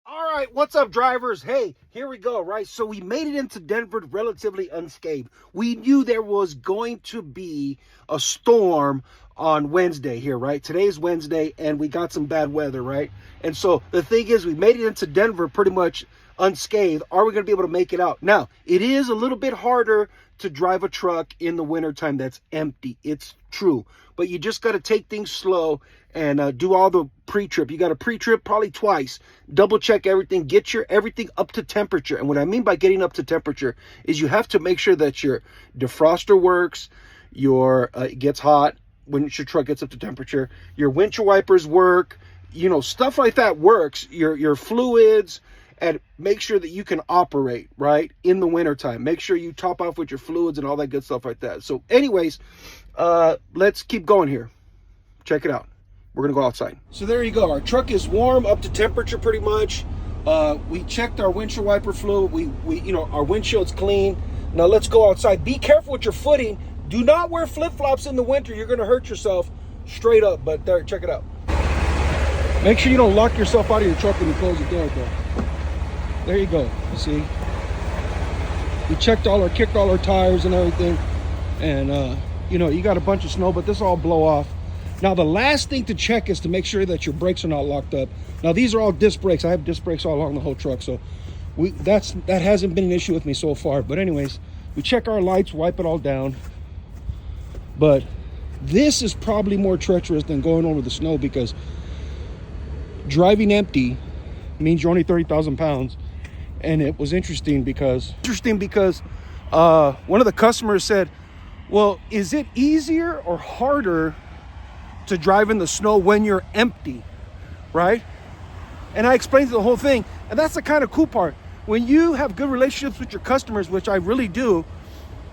All right, what's up, drivers? Hey, here we go, right? So we made it into Denver relatively unscathed. We knew there was going to be a storm on Wednesday here, right? Today's Wednesday, and we got some bad weather, right? And so the thing is, we made it into Denver pretty much unscathed. Are we going to be able to make it out? Now, it is a little bit harder to drive a truck in the wintertime that's empty. It's true. But you just got to take things slow and do all the pre-trip. You got to pre-trip probably twice. Double check everything. Get your everything up to temperature. And what I mean by getting up to temperature is you have to make sure that your defroster works, your it gets hot when your truck gets up to temperature, your windshield wipers work, stuff like that works, your fluids, and make sure that you can operate, right, in the wintertime. Make sure you top off with your fluids and all that good stuff like that. So anyways, let's keep going here. Check it out. We're going to go outside. So there you go. Our truck is warm, up to temperature pretty much. We checked our windshield wiper fluid. We our windshield's clean. Now let's go outside. Be careful with your footing. Do not wear flip-flops in the winter. You're going to hurt yourself straight up. But there, check it out. Make sure you don't lock yourself out of your truck when you close the door, though. There you go. See, we kicked all our tires and everything, and you got a bunch of snow, but this will all blow off. Now the last thing to check is to make sure that your brakes are not locked up. Now these are all disc brakes. I have disc brakes all along the whole truck, so that hasn't been an issue with me so far. But anyways, we check our lights, wipe it all down. But this is probably more treacherous than going over the snow, because driving empty means you're only 30,000 pounds. And it was interesting because one of the customers said, well, is it easier or harder to drive in the snow when you're empty, right? And I explained the whole thing. And that's the kind of cool part. When you have good relationships with your customers, which I really do,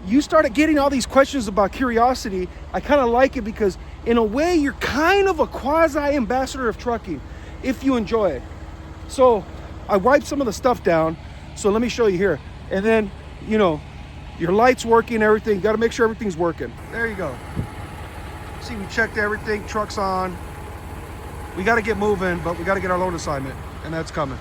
you started getting all these questions about curiosity. I kind of like it because in a way you're kind of a quasi ambassador of trucking if you enjoy it. So I wiped some of the stuff down. So let me show you here. And then, your lights working, everything. You got to make sure everything's working. There you go. See, we checked everything. Truck's on. We got to get moving, but we got to get our load assignment, and that's coming.